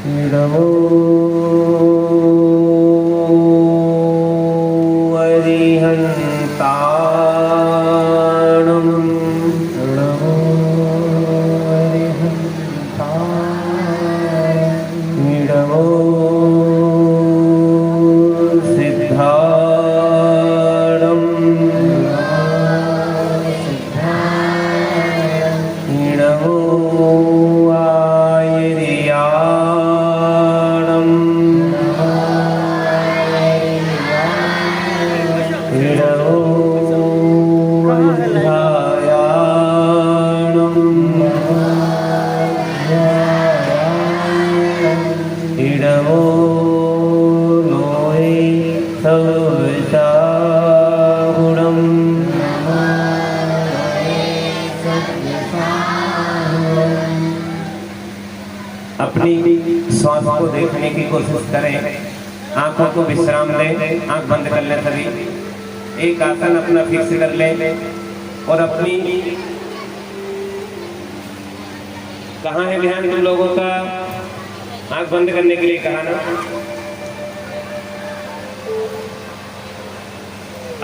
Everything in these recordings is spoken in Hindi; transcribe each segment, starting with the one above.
नमो अरिहन्ताणं नमो अरिहन्ताणं नमो सिद्धाणं नमो अपनी श्वास को देखने की कोशिश करें। आंखों को विश्राम दें, आंख बंद कर लें सभी। एक आसन अपना फिक्स कर लें और अपनी कहाँ है ध्यान तुम लोगों का? आंख बंद करने के लिए कहा ना।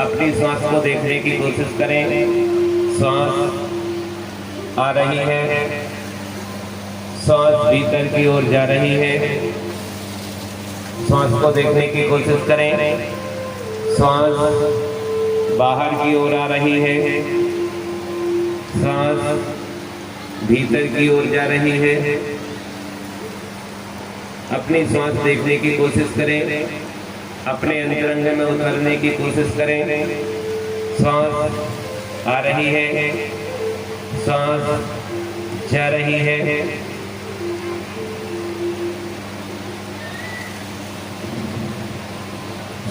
अपनी श्वास को देखने की कोशिश करें। श्वास आ रही है, श्वास भीतर की ओर जा रही है। श्वास को देखने की कोशिश करें। श्वास बाहर की ओर आ रही है, श्वास भीतर की ओर जा रही है। अपनी श्वास देखने की कोशिश करें, अपने अंतरंग में उतरने की कोशिश करें। श्वास आ रही है, श्वास जा रही है।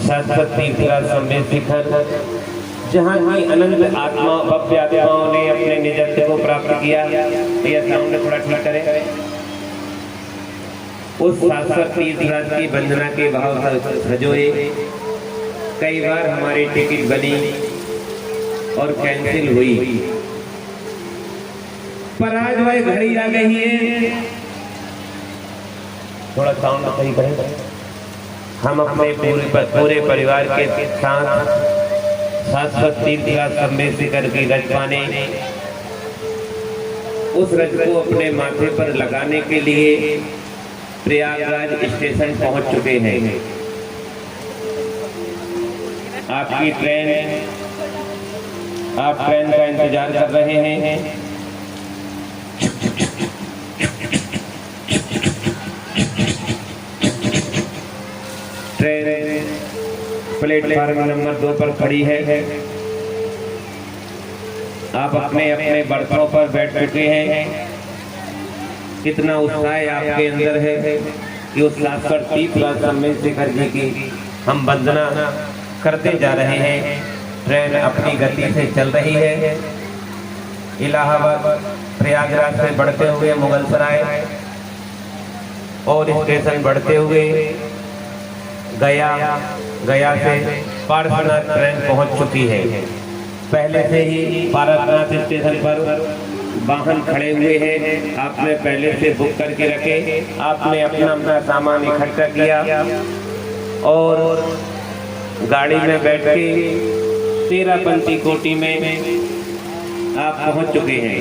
शाश्वत तीसरा समय शिखर, जहाँ की अनंत आत्मा भव्य आत्माओं ने अपने निजत्व को प्राप्त किया। यह साउंड थोड़ा ठीक करें। उस शाश्वत तीसरा की वंदना के भाव सजोए। कई बार हमारी टिकट बनी और कैंसिल हुई, पर आज वह घड़ी आ गई है। थोड़ा साउंड सही करें। हम अपने पूरे परिवार के साथ शाश्वत तीसरा समय शिखर की रज पाने, उस रज को अपने माथे पर लगाने के लिए प्रयागराज स्टेशन पहुंच चुके हैं। आपकी ट्रेन, आप ट्रेन का इंतजार कर रहे हैं। ट्रेन प्लेटफार्म नंबर 2 पर खड़ी है। आप अपने अपने बर्थों पर बैठ चुके हैं। कितना उत्साह आपके अंदर है कि उस शाश्वत तीसरा समय शिखर जी की हम वंदना करते जा रहे हैं। ट्रेन अपनी गति से चल रही है। इलाहाबाद प्रयागराज से बढ़ते हुए मुगलसराय और स्टेशन बढ़ते हुए गया से पारसनाथ ट्रेन पहुंच चुकी है। पहले से ही पारसनाथ स्टेशन पर वाहन खड़े हुए हैं। आपने पहले से बुक करके रखे। आपने अपना सामान इकट्ठा किया और गाड़ी में बैठ के 13 पंथी कोटि में आप पहुंच चुके हैं।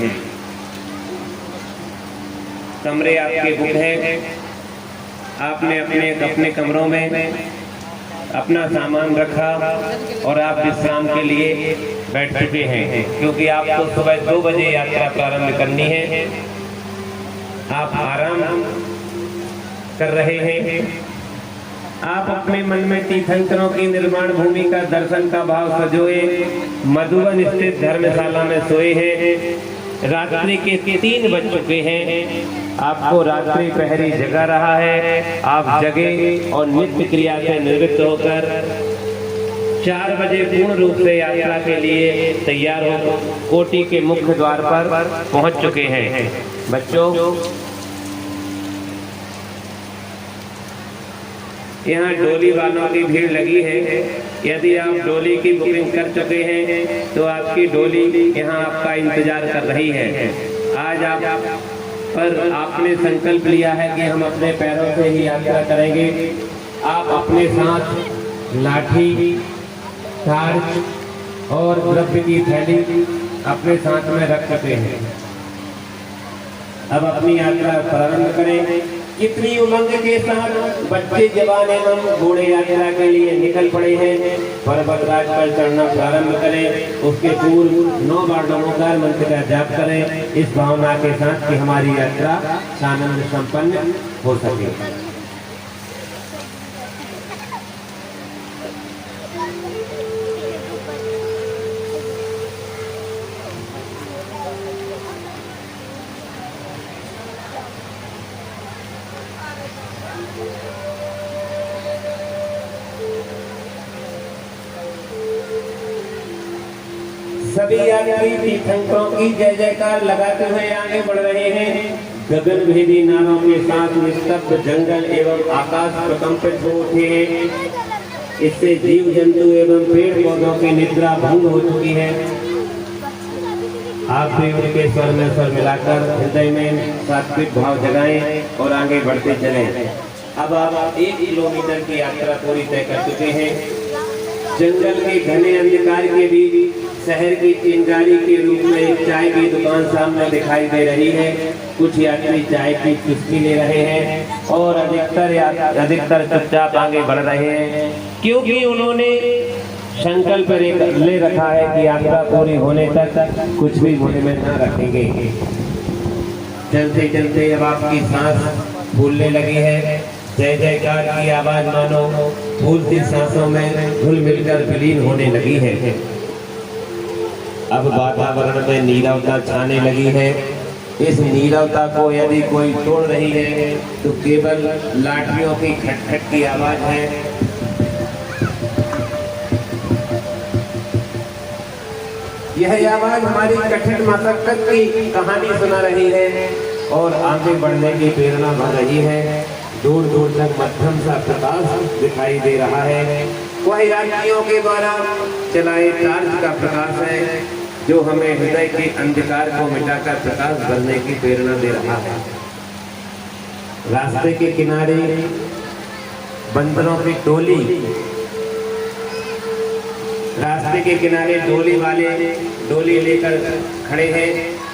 कमरे आपके बुक हैं। आपने अपने कमरों में अपना सामान रखा और आप विश्राम के लिए बैठ चुके हैं, क्योंकि आपको सुबह 2 बजे यात्रा प्रारंभ करनी है। आप आराम कर रहे हैं। आप अपने मन में तीर्थंकरों की निर्माण भूमि का दर्शन का भाव सजोए मधुबन स्थित धर्मशाला में सोए हैं। रात्रि के 3 बज चुके हैं। आपको रात्रि प्रहरी जगा रहा है। आप जगे और नित्य क्रिया से निवृत्त होकर 4 बजे पूर्ण रूप से यात्रा के लिए तैयार हो कोटि के मुख्य द्वार पर पहुंच चुके हैं। बच्चों, यहाँ डोली वालों की भीड़ लगी है। यदि आप डोली की बुकिंग कर चुके हैं तो आपकी डोली यहाँ आपका इंतजार कर रही है। आज आप पर आपने संकल्प लिया है कि हम अपने पैरों से ही यात्रा करेंगे। आप अपने साथ लाठी, टार्च और द्रव्य की थैली अपने साथ में रख सकते हैं। अब अपनी यात्रा प्रारंभ करें। कितनी उमंग के साथ बच्चे, जवान एवं घोड़े यात्रा के लिए निकल पड़े हैं। पर्वतराज पर चढ़ना प्रारंभ करें। उसके पूर्व 9 बार नमोकार मंत्र का जाप करें, इस भावना के साथ कि हमारी यात्रा आनंद संपन्न हो सके। सभी यात्री तीर्थंकरों की जय जयकार लगाते हुए आगे बढ़ रहे हैं। गगन भेदी नारों के साथ निस्तब्ध जंगल एवं आकाश प्रकंपित हो उठे हैं। इससे जीव जंतु एवं पेड़ पौधों की निद्रा भंग हो चुकी है। आप भी उनके स्वर में स्वर मिलाकर हृदय में सात्विक भाव जगाएं और आगे बढ़ते चलें। अब आप 1 किलोमीटर की यात्रा पूरी तय कर चुके हैं। जंगल के घने अंधकार के बीच शहर की चिंगारी के रूप में एक चाय की दुकान सामने दिखाई दे रही है। कुछ यात्री चाय की चुस्की ले रहे हैं और अधिकतर चुपचाप आगे बढ़ रहे हैं, क्योंकि उन्होंने संकल्प ले रखा है कि यात्रा पूरी होने तक कुछ भी मुंह में न रखेंगे। चलते चलते अब आपकी सांस फूलने लगी है। जय जयकार की आवाज मानो फूलती सांसों में घुल मिलकर विलीन होने लगी है। अब वातावरण में नीरवता छाने लगी है। इस नीरवता को यदि कोई तोड़ रही है तो केवल लाठियों की खटखट की आवाज है। यह आवाज हमारी कठिन मशक्कत की कहानी सुना रही है और आगे बढ़ने की प्रेरणा भर रही है। दूर दूर तक मध्यम सा प्रकाश दिखाई दे रहा है। वह यात्रियों के द्वारा चलाए टार्च का प्रकाश है जो हमें हृदय के अंधकार को मिटाकर प्रकाश भरने की प्रेरणा दे रहा है। रास्ते के किनारे बंदरों की टोली, रास्ते के किनारे डोली वाले डोली लेकर खड़े हैं।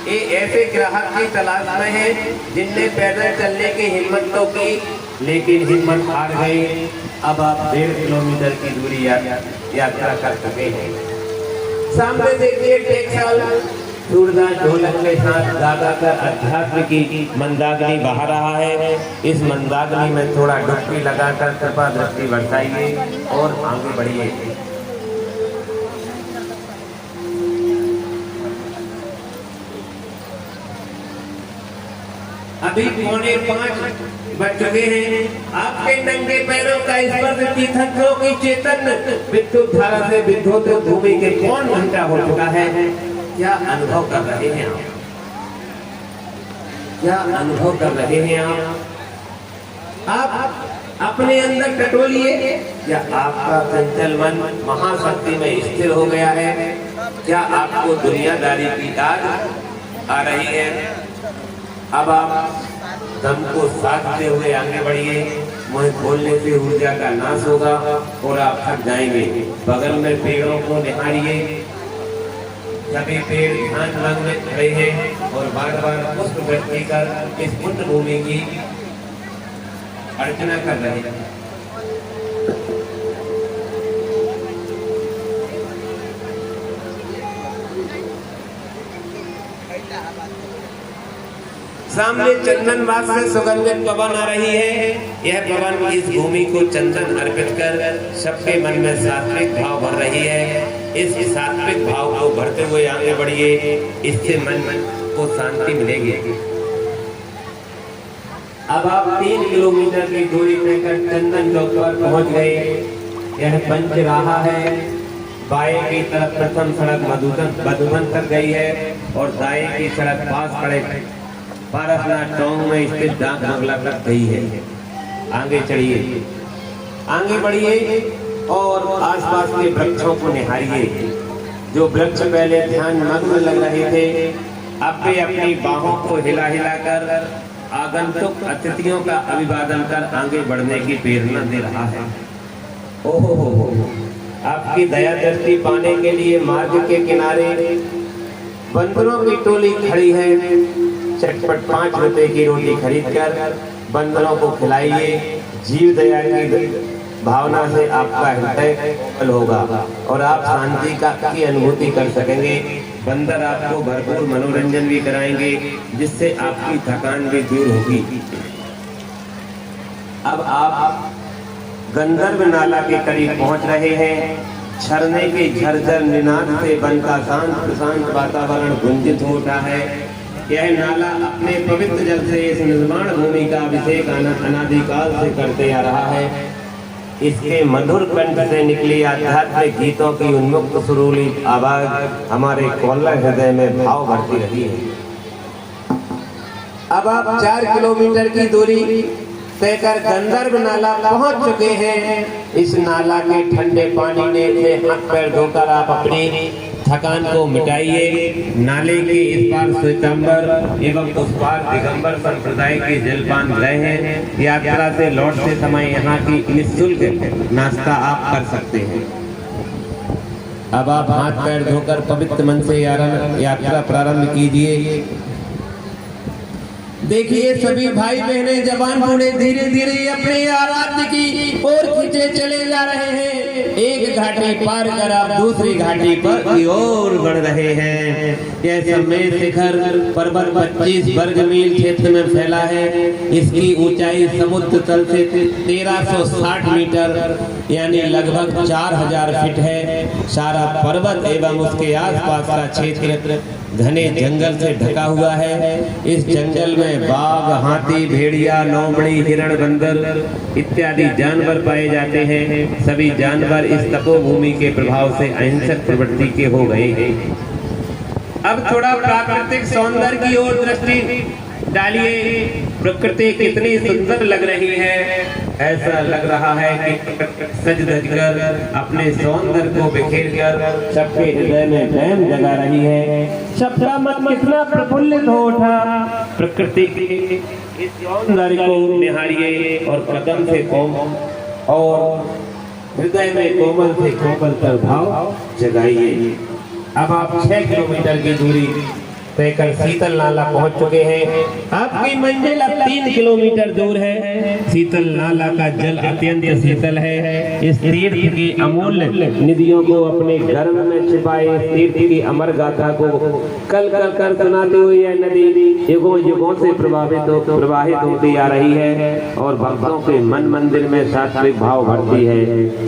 ये ऐसे ग्राहक की तलाश में हैं जिनने पैदल चलने की हिम्मत तो की, लेकिन हिम्मत हार गई। अब आप 1.5 किलोमीटर की दूरी यात्रा कर चुके हैं। सामने देखिए टेक्साल सूरदास ढोलक के साथ गाकर अध्यात्म की मंदाग्नि बहा रहा है। इस मंदाग्नि में थोड़ा डुबकी लगाकर कृपा दृष्टि बरसाइए और आगे बढ़िए। अभी 4:45 बज चुके हैं। आपके नंगे पैरों का स्पर्श तीर्थंकरों की चेतन विद्युत धारा से विद्युत भूमि के कौन घंटा हो चुका है। क्या अनुभव कर रहे हैं आप? क्या अनुभव कर रहे हैं आप अपने अंदर टटोलिए। क्या आपका चंचल मन महाशक्ति में स्थिर हो गया है? क्या आपको दुनियादारी की याद आ रही है? अब आप दम को साधते हुए आगे बढ़िए। मुंह खोलने से ऊर्जा का नाश होगा और आप थक जाएंगे। बगल में पेड़ों को निहारिए। सभी पेड़ ध्यान मग्न में खड़े हैं और बार बार पुष्प वृष्टि कर इस पुण्य भूमि की अर्चना कर रहे हैं। सामने चंदन वास से सुगंधित पवन आ रही है। यह पवन इस भूमि को चंदन अर्पित कर सबके मन में सात्विक भाव भर रही है। इस सात्विक भाव को भरते हुए आगे बढ़िए। इससे मन को शांति मिलेगी। अब आप 3 किलोमीटर की दूरी तय कर चंदन चौक पर पहुंच गए। यह पंचराहा है। बाएं की तरफ प्रथम सड़क मधुबन तक गई है और दाएं की सड़क पास पड़े पारसनाथ टोंग में स्थित डाक बंगला तक गई है। आगे चढ़िए, आगे बढ़िए और आसपास के वृक्षों को निहारिए। जो वृक्ष पहले ध्यान मग्न लग रहे थे अब वे अपनी बाहों को हिला हिलाकर आगंतुक अतिथियों का अभिवादन कर आगे बढ़ने की प्रेरणा दे रहा है। ओहो हो, आपकी दया दृष्टि पाने के लिए मार्ग के किनारे बंदरों की टोली खड़ी है। चटपट 5 रुपए की रोटी खरीदकर बंदरों को खिलाइए। जीव दया की भावना से आपका हृदय कोमल होगा और आप शांति की अनुभूति कर सकेंगे। बंदर आपको भरपूर मनोरंजन भी कराएंगे, जिससे आपकी थकान भी दूर होगी। अब आप गंधर्व नाला के करीब पहुंच रहे हैं। झरने के झरझर निनाद से वन का शांत प्रशांत वातावरण गुंजित हो उठा है। यह नाला अपने पवित्र जल से इस निर्माण भूमि का अभिषेक अनादिकाल से करते आ रहा है। इसके मधुर कंठ से निकली आध्यात्मिक गीतों की उन्मुक्त सुरीली आवाज हमारे कोल्लर हृदय में भाव भरती रही है। अब आप 4 किलोमीटर की दूरी तय कर गंधर्व नाला पहुंच चुके हैं। इस नाला के ठंडे पानी से हाथ पैर धोकर आप अपनी थकान को मिटाइए। नाले के इस पार श्वेतांबर एवं उस पार दिगंबर संप्रदाय के जलपान गृह हैं। यात्रा से लौटते समय यहाँ की निःशुल्क नाश्ता आप कर सकते हैं। अब आप हाथ पैर धोकर पवित्र मन से यात्रा प्रारंभ कीजिए। देखिए सभी भाई बहने जवान बूढ़े धीरे धीरे अपने आराध्य की ओर खींचे चले जा रहे हैं। एक घाटी पार कर आप दूसरी घाटी पर की ओर बढ़ रहे हैं। यह सम्मेद शिखर पर्वत 25 वर्ग मील क्षेत्र में फैला है। इसकी ऊंचाई समुद्र तल से 1360 मीटर यानी लगभग 4000 फीट है। सारा पर्वत एवं उसके आसपास का क्षेत्र घने जंगल से ढका हुआ है। इस जंगल में बाघ, हाथी, भेड़िया, लोमड़ी, हिरण, बंदर इत्यादि जानवर पाए जाते हैं। सभी जानवर इस तपोभूमि के प्रभाव से अहिंसक प्रवृत्ति के हो गए हैं। अब थोड़ा प्राकृतिक सौंदर्य की ओर दृष्टि डालिए। प्रकृति कितनी सुंदर लग रही है। ऐसा लग रहा है कि सज धज कर अपने सौंदर्य को बिखेर कर सबके हृदय में प्रेम जगा रही है। सबका मन कितना प्रफुल्लित हो उठा। प्रकृति के इस सौंदर्य को निहारिए और कदम से कोमल और हृदय में कोमल से कोमल तर भाव जगाइए। अब आप 6 किलोमीटर की दूरी तय कर शीतल नाला पहुंच चुके हैं। आपकी मंजिल अब 3 किलोमीटर दूर है। शीतल नाला का जल अत्यंत शीतल है। इस तीर्थ की अमूल्य निधियों को अपने गर्भ में छिपाए इस तीर्थ की अमर गाथा को कल कल कर सुनाती हुई यह नदी युगों युगों से प्रवाहित होती आ रही है और भक्तों के मन मंदिर में सात्विक भाव भरती है।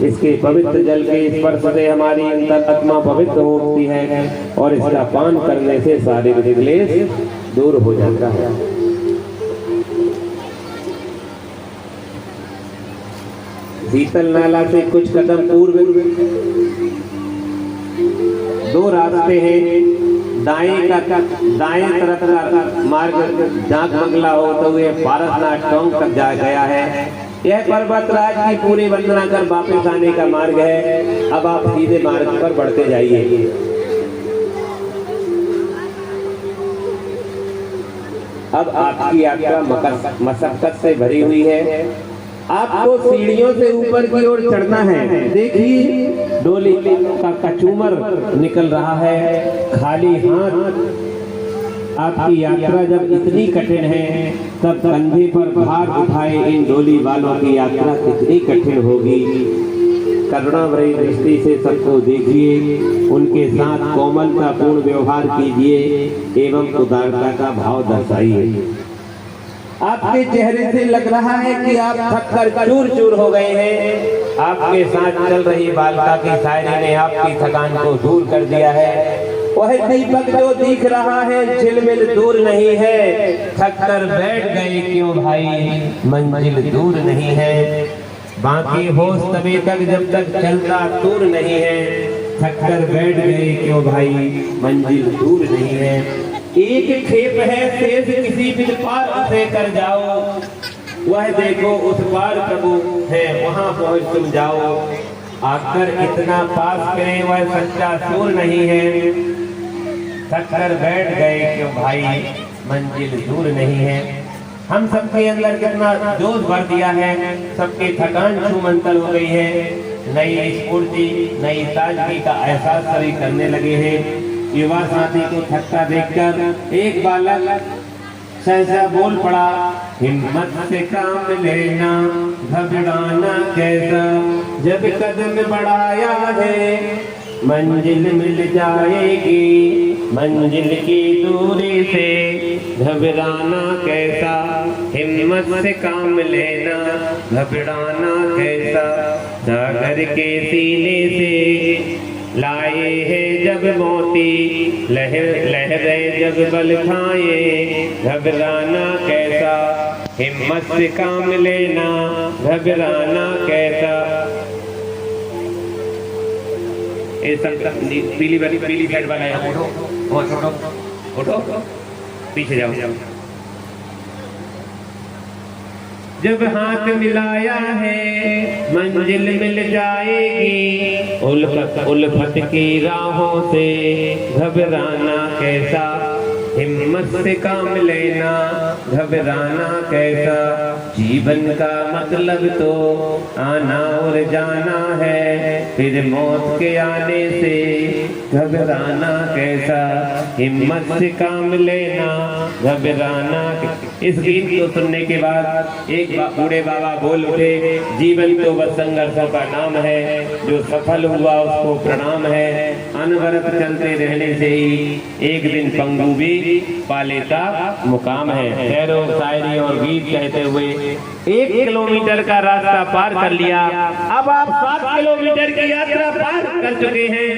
इसके पवित्र जल के स्पर्श से हमारी अंतरात्मा पवित्र होती है और इसका पान करने से सारे क्लेश दूर हो जाता है। शीतल नाला से कुछ कदम पूर्व 2 रास्ते हैं। दाएं तरफ का मार्ग जांक मंगला होते हुए पारसनाथ टोंक तक जा गया है। यह पर्वतराज की पूरी वंदना कर वापस आने का मार्ग है। अब आप सीधे मार्ग पर बढ़ते जाइए। अब आपकी यात्रा मशक्कत से भरी हुई है। आपको सीढ़ियों से ऊपर की ओर चढ़ना है। देखिए डोली का कचूमर निकल रहा है। खाली हाथ आपकी यात्रा जब इतनी कठिन है तब कंधे पर भार उठाए इन डोली वालों की यात्रा कितनी कठिन होगी। करुणा भरी दृष्टि से सबको देखिए। उनके साथ कोमलता पूर्ण व्यवहार कीजिए एवं उदारता का भाव दर्शाइए। आपके चेहरे से लग रहा है कि आप थक कर चूर चूर हो गए हैं। आपके साथ चल रही बालिका की शायरी ने आपकी थकान को दूर कर दिया है। वह दीपक जो दिख रहा है झिलमिल दूर नहीं है। थक कर बैठ गए क्यों भाई, मंजिल दूर नहीं है। बाकी होश तभी तक जब तक चलता दूर नहीं है। थक कर बैठ गए क्यों भाई, मंजिल दूर नहीं है। एक खेप है शेष किसी बिल पार उसे कर जाओ। वह देखो उस पार प्रभु है, वहां पहुंच तुम जाओ। आकर इतना पास करें वह सच्चा सूर नहीं है। थक कर बैठ गए क्यों भाई, मंजिल दूर नहीं है। हम सबके अंदर कितना जोश भर दिया है, सबकी थकान छूमंतर हो गई है, नई स्फूर्ति नई ताजगी का एहसास सभी करने लगे हैं। युवा साथी को थकता देखकर एक बालक सहसा बोल पड़ा, हिम्मत से काम लेना घबराना कैसा, जब कदम बढ़ाया है मंजिल मिल जाएगी, मंजिल की दूरी से घबराना कैसा, हिम्मत से काम लेना घबराना कैसा, सागर के सीने से लाए है जब मोती, लहरे जब बल खाए घबराना कैसा, हिम्मत से काम लेना घबराना कैसा। पीली साइड वाला है, उठो पीछे जाओ। जब हाथ मिलाया है मंजिल मिल जाएगी, उल्फत की राहों से घबराना कैसा, हिम्मत से काम लेना घबराना कैसा, जीवन का मतलब तो आना और जाना है, फिर मौत के आने से घबराना कैसा, हिम्मत से काम लेना घबराना। इस गीत को सुनने के बाद एक बूढ़े बाबा बोल उठे, जीवन तो बस संघर्षों का नाम है, जो सफल हुआ उसको प्रणाम है, अनवरत चलते रहने से ही एक दिन पंगु भी पा लेता मुकाम है। शेरों शायरी और गीत कहते हुए 1 किलोमीटर का रास्ता पार कर लिया, अब आप 7 किलोमीटर की यात्रा पार कर चुके हैं।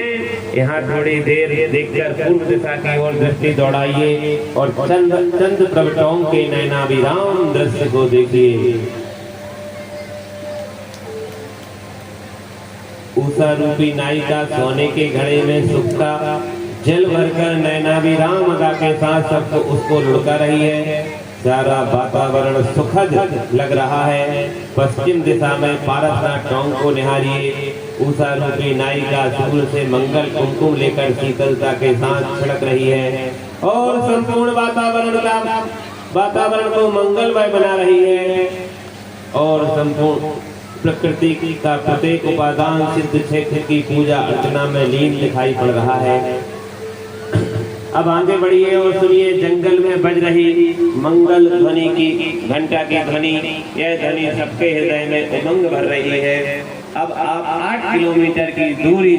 यहाँ थोड़ी देर देखकर पूर्व दिशा की ओर दृष्टि दौड़ाइए और चंद प्रवटों के नैनाभिराम दृश्य को देखिए। उषा रूपी नायिका सोने के घड़े में सुखता जल भरकर नैनाभिराम अदा के साथ सबको उसको लुढ़का रही है। सारा वातावरण सुखद लग रहा है। पश्चिम दिशा में पारसनाथ टोंग को निहारिए। उषा रूपी नायिका सूर्य से मंगल कुमकुम लेकर शीतलता के साथ छिड़क रही है और संपूर्ण वातावरण को मंगलमय बना रही है और संपूर्ण प्रकृति का प्रत्येक उपादान सिद्ध क्षेत्र की पूजा अर्चना में लीन दिखाई पड़ रहा है। अब आगे बढ़िए और सुनिए, जंगल में बज रही मंगल ध्वनि की, घंटा की ध्वनि, यह ध्वनि सबके हृदय में उमंग भर रही है। अब आप 8 किलोमीटर की दूरी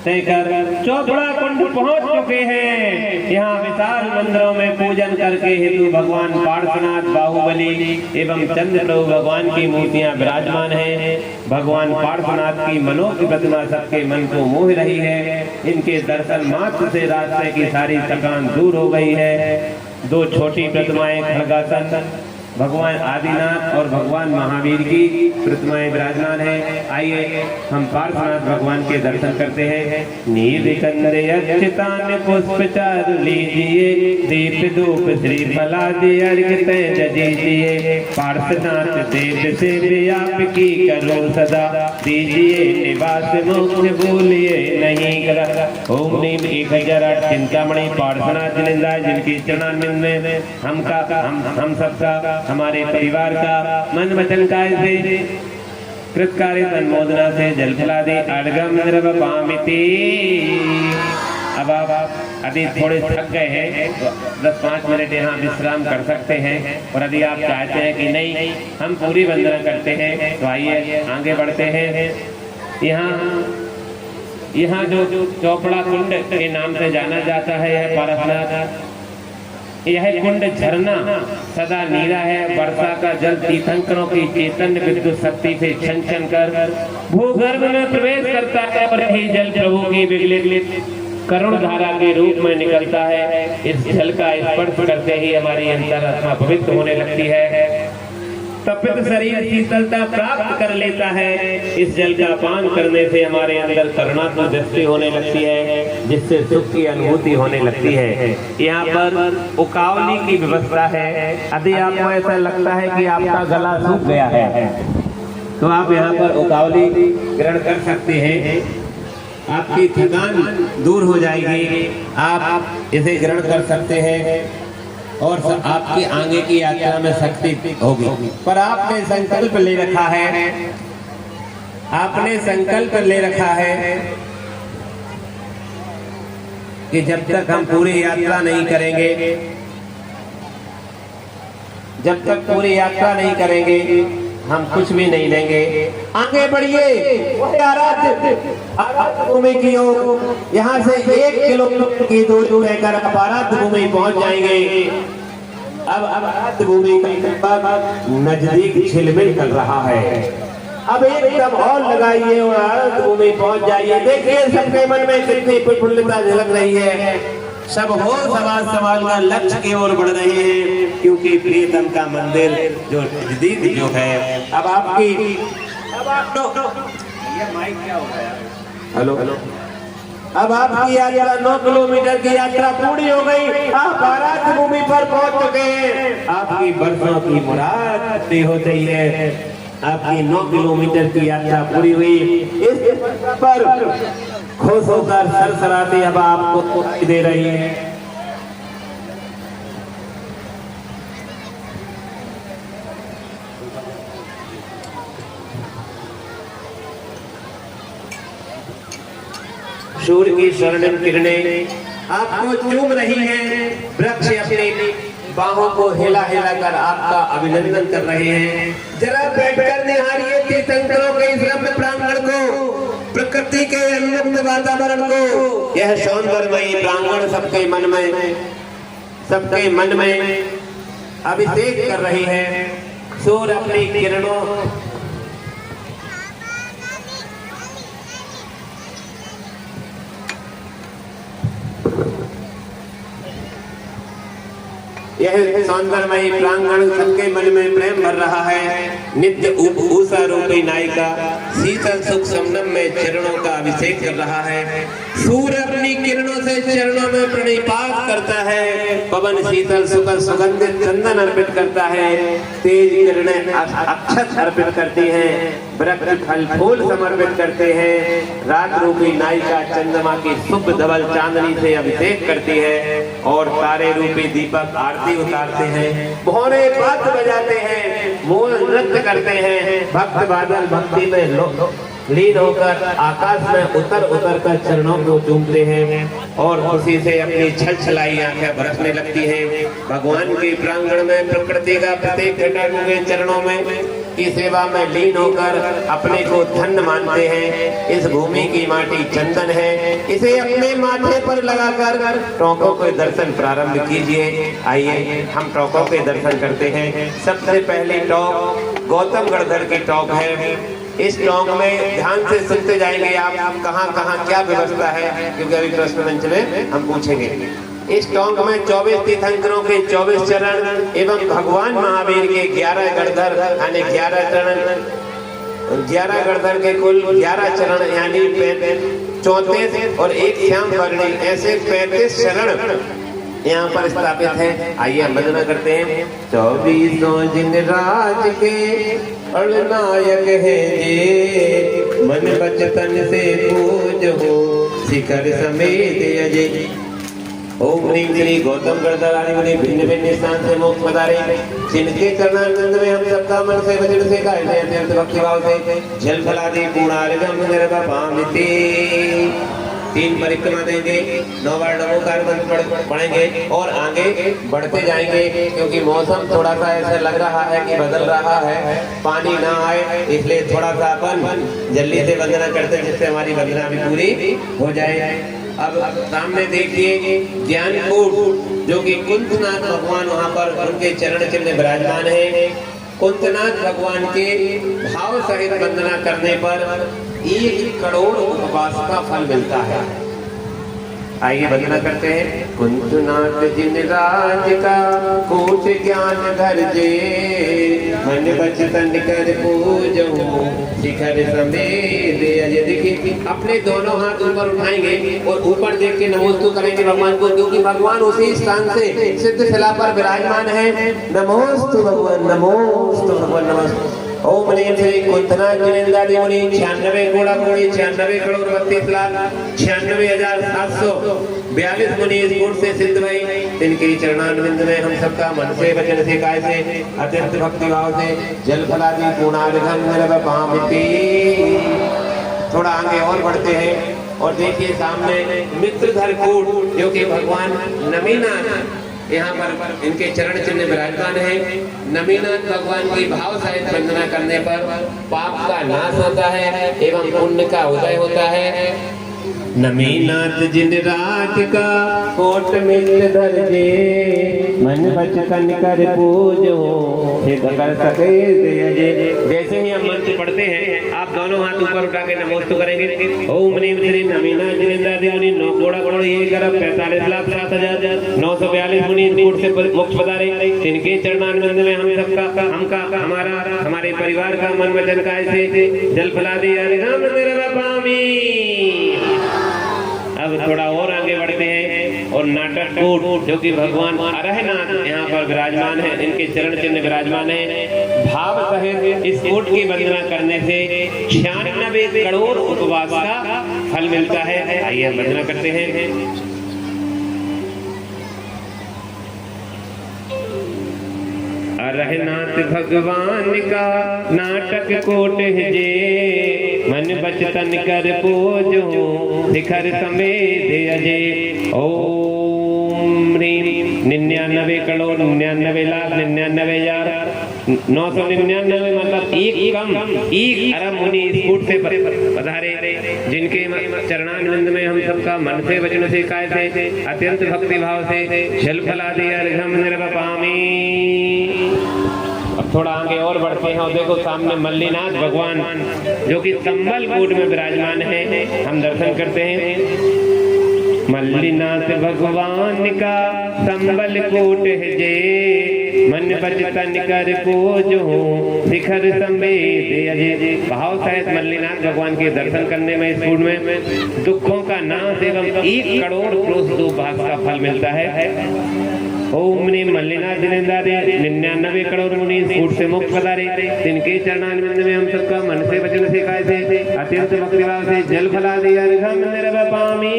तय कर चौथड़ा कुंड पहुंच चुके हैं। यहाँ विशाल मंदिरों में पूजन करके हेतु भगवान पार्श्वनाथ, बाहुबली एवं चंद्र प्रभु भगवान की मूर्तियां विराजमान हैं। भगवान पार्श्वनाथ की मनोह की प्रतिमा सबके मन को मोह रही है। इनके दर्शन मात्र से रास्ते की सारी थकान दूर हो गई है। 2 छोटी प्रतिमाएं खड़गासन भगवान आदिनाथ और भगवान महावीर की प्रतिमाएं विराजमान है। आइए हम पार्श्वनाथ भगवान के दर्शन करते हैं। नीलकंठ अच्युतान पुष्प चारु लीजिए, दीप धूप श्री फलादि अर्घ तैज दीजिए। पार्श्वनाथ देव से आपकी करो सदा, दीजिए निवास मोक्ष भूलिए नहीं करा। ओम नीम 1008 चिंतामणि पार्श्वनाथ जिनेन्द्र, जिनकी चरणारविंद में हम सबका, हमारे परिवार का मन वचन काय से कृतकार्य अनुमोदना से जल फलादि अर्घम द्रवपामिति। अब आप यदि थोड़े थक गए हैं तो 10-5 मिनट यहाँ विश्राम कर सकते हैं, और यदि आप चाहते हैं कि नहीं हम पूरी वंदना करते हैं तो आइए आगे बढ़ते हैं। यहाँ जो चौपड़ा कुंड के नाम से जाना जाता है, यह पार्श्वनाथ, यह कुंड झरना सदा नीला है। वर्षा का जल तीर्थंकरों की चैतन्य विद्युत शक्ति से छन छन कर भूगर्भ में प्रवेश करता है और यही जल प्रभु की विगलित करुण धारा के रूप में निकलता है। इस जल का स्पर्श करते ही हमारी अंतरात्मा पवित्र होने लगती है, तपित शरीर शीतलता प्राप्त कर लेता है। इस जल का पान करने से हमारे अंदर करुणात्मक दृष्टि होने लगती है, जिससे सुख की अनुभूति होने लगती है। यहाँ पर उकावली की व्यवस्था है। यदि आपको ऐसा लगता है कि आपका गला सूख गया है तो आप यहाँ पर उकावली ग्रहण कर सकते हैं। आपकी थकान दूर हो जाएगी। आप इसे ग्रहण कर सकते हैं और आपकी आगे की यात्रा में शक्ति होगी। पर आपने संकल्प ले रखा है, आपने संकल्प ले रखा है कि जब तक हम पूरी यात्रा नहीं करेंगे, जब तक पूरी यात्रा नहीं करेंगे हम कुछ भी नहीं लेंगे। आगे बढ़िए आराध्य भूमि की ओर। यहाँ से 1 किलोमीटर की दूर रहकर आप आराध्य भूमि पहुंच जाएंगे। अब आराध्य भूमि का नजदीक छिलमिल कर रहा है। अब एकदम और लगाइए और आराध्य भूमि पहुंच जाइए। देखिए सबके मन में कितनी प्रफुल्लता झलक रही है। सब हो सवाल का लक्ष्य की ओर बढ़ रहे हैं, क्योंकि प्रियतम का मंदिर जो नजदीक जो है। अब आपकी ये माइक क्या हो गया? Hello hello. अब आपकी यात्रा 9 किलोमीटर की यात्रा पूरी हो गई। आप आराध्य भूमि पर पहुंच चुके हैं। आपकी बरसों की मुराद पूरी हो गई है। आपकी 9 किलोमीटर की यात्रा पूरी हुई। इस पर खुश होकर सरसराती हवा आपको दे रही है। सूर्य की स्वर्णिम किरणें आपको चूम रही हैं। वृक्ष अपनी बाहों को हिला हिला कर आपका अभिनंदन कर रहे हैं। जरा बैठकर निहारिए तीर्थंकरों के इस रम्य प्रांगण को, प्रकृति के अनुपम वातावरण को। यह सौंदर्यमयी प्रांगण सबके मन में अभिषेक कर रही है। सूर्य अपनी किरणों यह सौंदर्यमयी प्रांगण सबके मन में प्रेम भर रहा है। नित्य उषा रूपी नायिका शीतल सुख समनम में चरणों का अभिषेक कर रहा है। सूर्य अपनी किरणों से चरणों में प्रणिपात करता है। पवन शीतल सुखद सुगंधित चंदन अर्पित करता है। तेज किरणें अक्षत अर्पित करती हैं। वृक्ष फल फूल समर्पित करते हैं। रात रूपी नायिका चंद्रमा की शुभ धवल चांदनी से अभिषेक करती है और तारे रूपी दीपक आरती उतारते हैं। भौरे वाद्य बजाते हैं, मोर नृत्य करते हैं। भक्त बादल भक्ति में लीन होकर आकाश में उतर कर चरणों को चूमते हैं और खुशी से अपनी छलछलाई आंखें बरसने लगती हैं। भगवान के प्रांगण में प्रकृति का प्रत्येक घटक उनके चरणों में की सेवा में लीन होकर अपने को धन्य मानते हैं। इस भूमि की माटी चंदन है, इसे अपने माथे पर लगाकर टोंकों के दर्शन प्रारंभ कीजिए। आइए हम टोंकों के दर्शन करते हैं। सबसे पहली टोंक गौतम गढ़धर की टोंक है। इस टोंक में ध्यान से सुनते जाएंगे आप कहाँ क्या व्यवस्था है, क्योंकि अभी प्रश्न मंच में हम पूछेंगे। इस टोंक में 24 तीर्थंकरों के 24 चरण एवं भगवान महावीर के 11 गढ़धर यानी 11 चरण, 11 गढ़धर के कुल 11 चरण यानी 34 और एक श्याम वर्णी, ऐसे 35 चरण यहाँ पर स्थापित है। आइए हम वंदना करते हैं। 24 जिन राज के अड़नायक है जे, मन बचतन से पूजो शिखर समेत अजय। ओम ह्रीं श्री गौतम गढ़धर आदि मुनि भिन्न भिन्न स्थान से मोक्ष पधारे, जिनके चरणारविंद में हम सबका मन से वचन से गायते अत्यंत भक्ति भाव से जल फलादि पूर्णार्घम निर्वपामिति। 3 परिक्रमा देंगे, 9 बार नमोकार मंत्र पढ़ेंगे और आगे बढ़ते जाएंगे, क्योंकि मौसम थोड़ा सा ऐसा लग रहा है कि बदल रहा है, पानी ना आए, इसलिए थोड़ा सा अपन जल्दी से वंदना करते हैं जिससे हमारी वंदना भी पूरी हो जाए। अब सामने देखिए ज्ञानकूट जो कि कुंतनाथ भगवान वहाँ पर उनके चरण चिन्ह विराजमान है। कुंतनाथ भगवान के भाव सहित वंदना करने पर 1 करोड़ उपवास का फल मिलता है। आइए वंदना करते हैं। कुंतनाथ जिन राज का कोट ज्ञान धर जे, मन बचतन कर पूजो शिखर समेत अजय। देखिए अपने दोनों हाथ ऊपर उठाएंगे और ऊपर देख के नमोस्तु करेंगे भगवान को, क्योंकि भगवान उसी स्थान से सिद्ध शिला पर विराजमान है। नमोस्तु भगवान, नमोस्तु भगवान, नमोस्तु। ओम ह्रीं श्री बुद्धनाथ जिनेन्द्रादि मुनि 96 कोड़ा कोड़ी 96 करोड़ 32 लाख 96,742 मुनि इस कूट से सिद्ध भई। इनके चरणारविंद में हम सबका मन से वचन से काय से अत्यंत भक्ति भाव से जल फलादि पूर्णार्घम निर्वपामिति। थोड़ा आगे और बढ़ते हैं और देखिए सामने मित्रधर कूट जो कि भगवान नमीनाथ यहाँ पर इनके चरण चिन्ह विराजमान है। नमीनाथ भगवान की भाव सहित वंदना करने पर पाप का नाश होता है एवं पुण्य का उदय होता है। नमीनाथ जिन राज का कोट मित्र दर्जे मन बचकन कर पूजो कर सके दे। जैसे ही हम मंत्र पढ़ते हैं आप दोनों हाथ ऊपर उठा के नमोस्तु करेंगे। ओम नीम श्री नमीनाथ जिनेन्द्रादि मुनि 9 कोड़ा कोड़ी 1,45,942 मुनि कूट से मोक्ष पधारे। इनके चरणारविंद में हम सबका हमका हमारे परिवार का मन वचन काय से जल फलादि अर्घम निर्वपामि। अब थोड़ा और आगे बढ़ते हैं और नाटक कूट जो कि भगवान अरहनाथ यहाँ पर विराजमान है, इनके चरण चिन्ह विराजमान है। भाव सहित इस कूट की वंदना करने से 96 करोड़ उपवास का फल मिलता है। आइए हम वंदना करते हैं। अरहनाथ भगवान का नाटक कोट है जे मन बचतन कर पूजो शिखर समेत अजय। ओम ह्रीम 99 करोड़ 99,99,999 मतलब एक अरब मुनि इस कूट से पधारे। जिनके चरणारविंद में हम सबका मन से वचन से काय से अत्यंत भक्ति भाव से जल फलादि अर्घम निर्वपामि। अब थोड़ा आगे और बढ़ते हैं और देखो सामने मल्लीनाथ भगवान जो कि संबल कूट में विराजमान है, हम दर्शन करते हैं। मल्लीनाथ भगवान का संबल कूट है जे मन बचतन कर पूजो शिखर समेत अजय। भाव सहित मल्लीनाथ भगवान के दर्शन करने में इस कूट में दुखों का नाश एवं 1 करोड़ क्रोध भाग का फल मिलता है। ओम नीम मल्लीनाथ जिनेन्द्रादि 99 करोड़ मुनि कूट से मोक्ष पधारे। इनके चरणारविंद में हम सबका मन से वचन से काय से अत्यंत भक्तिभाव से जल फलादि अर्घम निर्वपामि।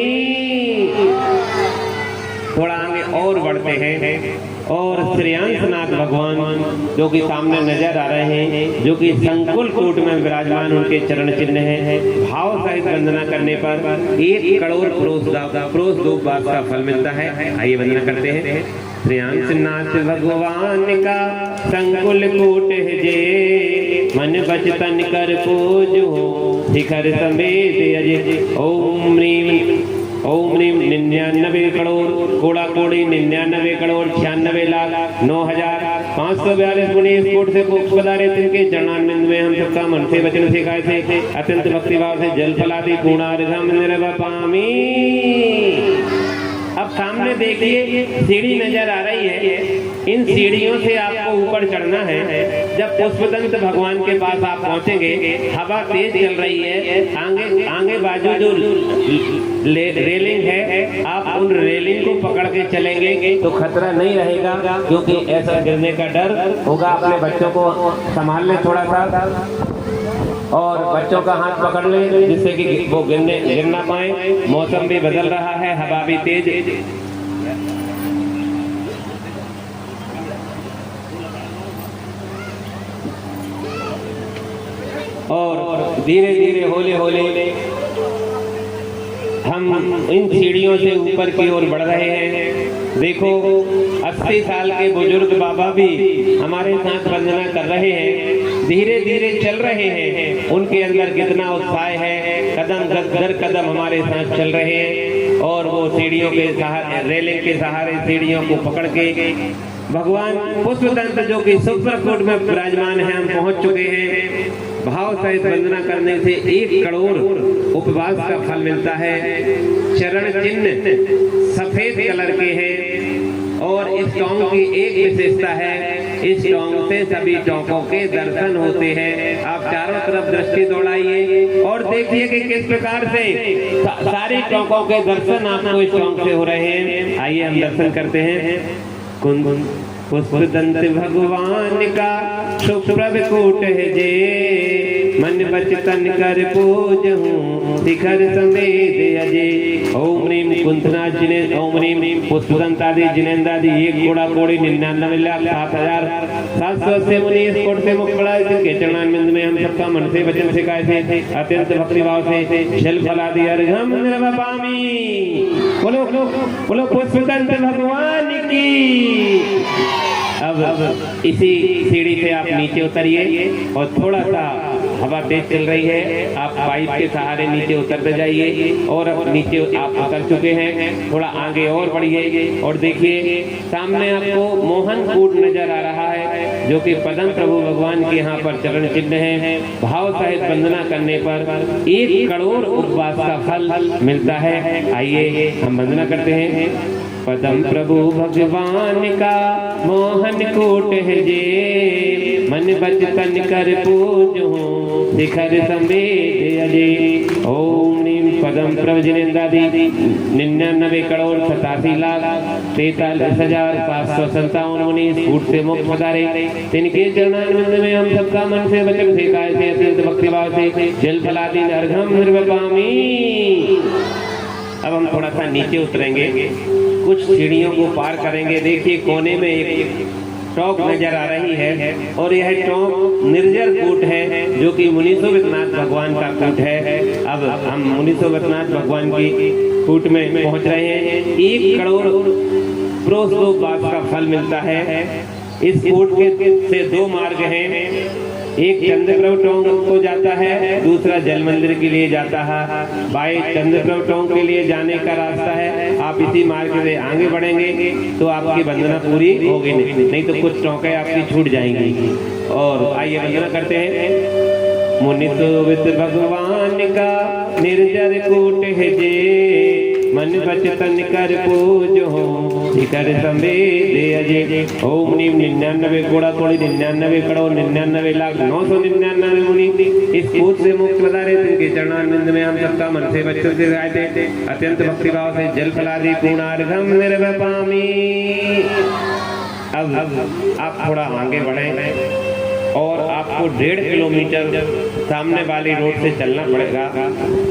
थोड़ा आगे और बढ़ते हैं और श्रेयांसनाथ भगवान जो कि सामने नजर आ रहे हैं, जो कि संकुल कूट में विराजमान उनके चरण चिन्ह है। भाव सहित वंदना करने पर 1 करोड़ क्रोध बास का फल मिलता है। आइए वंदना करते हैं। श्रेयांसनाथ भगवान का संकुल कूट है जे मन बचतन कर पूजो शिखर समेत अजय। ओम ह्रीम 99 करोड़ कोड़ा कोड़ी 99 करोड़ 96,09,542 मुनि इस कूट से मोक्ष पधारे। इनके चरणारविंद में हम सबका मन से वचन से काय से अत्यंत भक्ति भाव से जल फलादि पूर्णार्घम निर्वपामि। अब सामने देखिए सीढ़ी नजर आ रही है। इन सीढ़ियों से आपको ऊपर चढ़ना है। जब पुष्पदंत भगवान के पास आप पहुंचेंगे, हवा तेज चल रही है, आगे बाजू जो रेलिंग है आप उन रेलिंग को पकड़ के चलेंगे तो खतरा नहीं रहेगा, क्योंकि ऐसा गिरने का डर होगा। अपने बच्चों को संभाल ले थोड़ा सा और बच्चों का हाथ पकड़ ले जिससे कि वो गिर ना पाए। मौसम भी बदल रहा है, हवा भी तेज। और धीरे धीरे होले होले हम इन सीढ़ियों से ऊपर की ओर बढ़ रहे हैं। देखो 80 साल के बुजुर्ग बाबा भी हमारे साथ वंदना कर रहे हैं, धीरे धीरे चल रहे हैं। उनके अंदर कितना उत्साह है, कदम दर कदम हमारे साथ चल रहे हैं और वो सीढ़ियों के सहारे, रेलिंग के सहारे सीढ़ियों को पकड़ के भगवान पुष्पदंत जो कि सुप्रकूट में विराजमान है, हम पहुंच चुके हैं। भाव सहित वंदना करने से 1 करोड़ उपवास का फल मिलता है। चरण चिन्ह सफेद कलर के हैं और इस टोंक की एक विशेषता है, इस टोंक से सभी टोंकों के दर्शन होते हैं। आप चारों तरफ दृष्टि दौड़ाइए और देखिए कि किस प्रकार से सारी टोंकों के दर्शन आपको इस टोंक से हो रहे हैं। आइए हम दर्शन करते हैं। पुष्पदंत भगवान का सुप्रभ कूट है जे मन बचतन कर पूजहूँ शिखर समेत अजय। ओम ह्रीम कुंथनाथ जिने, ओम ह्रीम पुष्पदंतादि जिनेन्द्रादि 1 कोड़ा कोड़ी 99,07,780 मुनि इस कोट से मुक्त पड़ा। इनके चरणारविंद में हम सबका मन से वचन से काय से अत्यंत भक्ति भाव से जल फलादि अर्घम निर्वपामि। बोलो बोलो पुष्पदंत भगवान की। अब इसी सीढ़ी से आप नीचे उतरिए और थोड़ा सा हवा तेज चल रही है, आप पाइप के सहारे नीचे उतरते जाइए और नीचे आप उतर चुके हैं। थोड़ा आगे और बढ़िए और देखिए सामने आपको मोहन कूट नजर आ रहा है, जो कि पदम प्रभु भगवान के यहाँ पर चरण चिन्ह है। भाव सहित वंदना करने पर 1 करोड़ उपवास का फल मिलता है। आइए हम वंदना करते हैं। पदम प्रभु भगवान का मोहन कूट है जे, मन बचतन कर पूजहूँ शिखर समेत अजय। ओम नीम पदम प्रभु जिनेन्द्रादि 99 करोड़ 87 लाख 43,757 मुनि फूट से मुक्त पधारे। तिनके चरणारविंद में हम सबका मन से वचन से काय से अत्यंत भक्ति भाव से जल फलादि अर्घम निर्वपामि। अब हम थोड़ा सा नीचे उतरेंगे, कुछ सीढ़ियों को पार करेंगे। देखिए कोने में एक टोंक नजर आ रही है और यह टोंक निर्जर कूट है, जो कि मुनि सोमनाथ भगवान का कूट है। अब हम मुनि सोमनाथ भगवान की कूट में पहुंच रहे हैं। 1 करोड़ उपवास का फल मिलता है। इस कूट के से 2 मार्ग हैं, एक चंद्रप्रभ टोंक को जाता है, दूसरा जल मंदिर के लिए जाता है। बाई चंद्रप्रभ टोंक के लिए जाने का रास्ता है। आप इसी मार्ग से आगे बढ़ेंगे तो आपकी वंदना पूरी होगी, नहीं तो कुछ टोंकें आपकी छूट जाएंगी। और आइए वंदना करते हैं। मुनि सोवित भगवान का निर्जर कूट है जे, मन बचतन कर पूजहूँ शिखर समेत अजय। ओम नीम 99 कोड़ा कोड़ी 99 करोड़ 99 लाख 999 मुनि इस कूट से मुक्त पधारे। तिनके चरणारविंद में हम सबका मन से वचन से गाय थे अत्यंत भक्ति भाव से जल फलादि पूर्णार्घम निर्वपामि। अब आप थोड़ा आगे बढ़ें और आपको 1.5 किलोमीटर सामने वाली रोड से चलना पड़ेगा।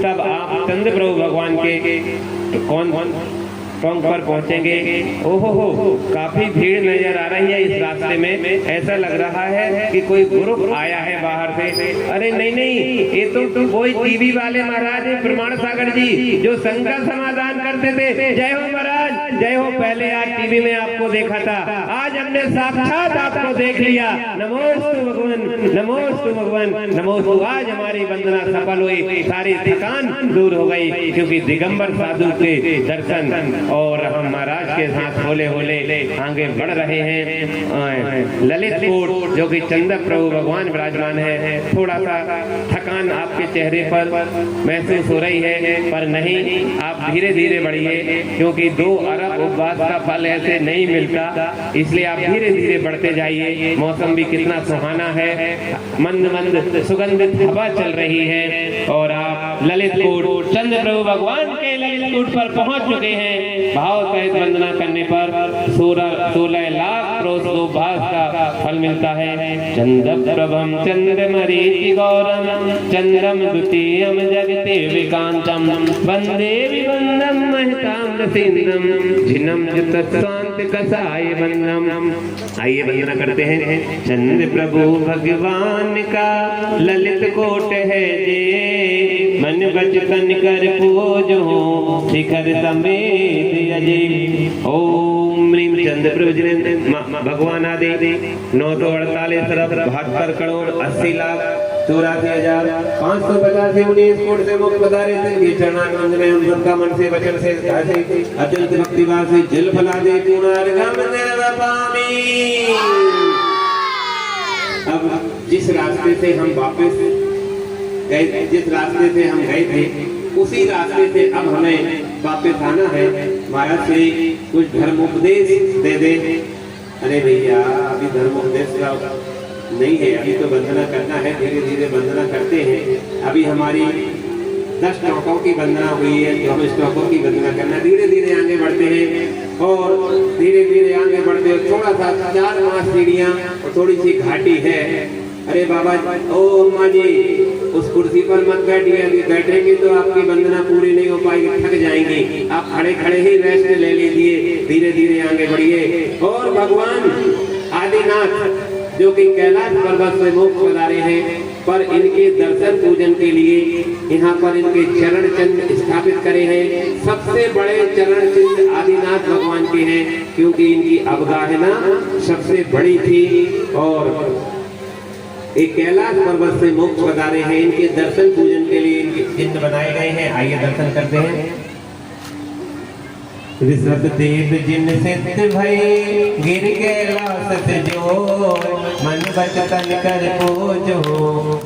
तब आप चंद्र प्रभु भगवान के कौन टोंक पर पहुंचेंगे। ओहो हो, काफी भीड़ नजर आ रही है इस रास्ते में। ऐसा लग रहा है कि कोई ग्रुप आया है बाहर से। अरे नहीं, ये तो कोई टीवी वाले महाराज है, प्रमाण सागर जी, जो संकट समाधान करते थे। जय हो महाराज, जय हो। पहले आज टीवी में आपको देखा था, आज हमने साक्षात आपको देख लिया। नमोस्तु भगवान, नमोस्तु भगवान, नमोस्तु। आज हमारी वंदना सफल हुई, सारी थकान दूर हो गई, क्योंकि दिगंबर साधु के दर्शन और हम महाराज के साथ होले होले आगे बढ़ रहे हैं। ललित कूट जो कि चंद्र प्रभु भगवान विराजमान है। थोड़ा सा थकान आपके चेहरे पर महसूस हो रही है, पर नहीं, आप धीरे धीरे बढ़िए, क्योंकि 2 अरब उपवास का फल ऐसे नहीं मिलता, इसलिए आप धीरे धीरे बढ़ते जाइए। मौसम भी कितना सुहाना है, मंद मंद सुगंधित हवा चल रही है और आप ललित कूट चंद्र प्रभु भगवान के ललित कूट पर पहुंच चुके हैं। भाव सहित वंदना करने पर 16 लाख उपवास का फल मिलता है। चंद्र प्रभम चंद्रमरीचि गौरम चंद्रम द्वितीयम जगते विकांतम वंदे विवंदम महताम्र सिंधम जिनम जुतस्वांत कसाय वंदनम। आइए वंदना करते हैं। चंद्र प्रभु भगवान का ललित कोट है जे, मन बचतन कर पूजहूँ शिखर समेत अजय। ओम ह्रीम चंद्र प्रभु जिनेन्द्र भगवान आदि 948 अरब 72 करोड़ 80 लाख 84,585 मुनि इस कोट से मुक्त पधारे थे। चरणारविंद में हम सबका मन से वचन से अत्यंत भक्ति भाव से जल फलादि पूर्णार्घम निर्वपामि। अब जिस रास्ते से हम वापस गए, जिस रास्ते से हम गए थे, उसी रास्ते से अब हमें वापस आना है। महाराज से कुछ धर्मोपदेश दे दे। अरे भैया, अभी धर्मोपदेश का नहीं है, अभी तो वंदना करना है, धीरे धीरे वंदना करते हैं। अभी हमारी 10 टोंकों की वंदना हुई है, तो हम इस टोंकों की वंदना करना, धीरे धीरे आगे बढ़ते हैं और धीरे धीरे आगे बढ़ते हैं। थोड़ा सा 4-5 सीढ़ियाँ और थोड़ी सी घाटी है, अरे बाबा, ओ अम्मा जी, उस कुर्सी पर मत बैठिए, अभी बैठेंगे तो आपकी वंदना पूरी नहीं हो पाएगी, थक जाएंगी। आप खड़े खड़े ही रेस्ट ले लीजिए, धीरे धीरे आगे बढ़िए। और भगवान आदिनाथ जो कि कैलाश पर्वत से मोक्ष पधारे हैं, पर इनके दर्शन पूजन के लिए यहाँ पर इनके चरण चिन्ह स्थापित करे हैं। सबसे बड़े चरण चिन्ह आदिनाथ भगवान के हैं, क्योंकि इनकी अवगाहना सबसे बड़ी थी और एक कैलाश पर्वत से मोक्ष पधारे हैं। इनके दर्शन पूजन के लिए इनके चिन्ह बनाए गए हैं। आइए दर्शन करते हैं। ऋषभ देव जिन सिद्ध भय गिर कैलाश से जो, मन बचतन कर पूजो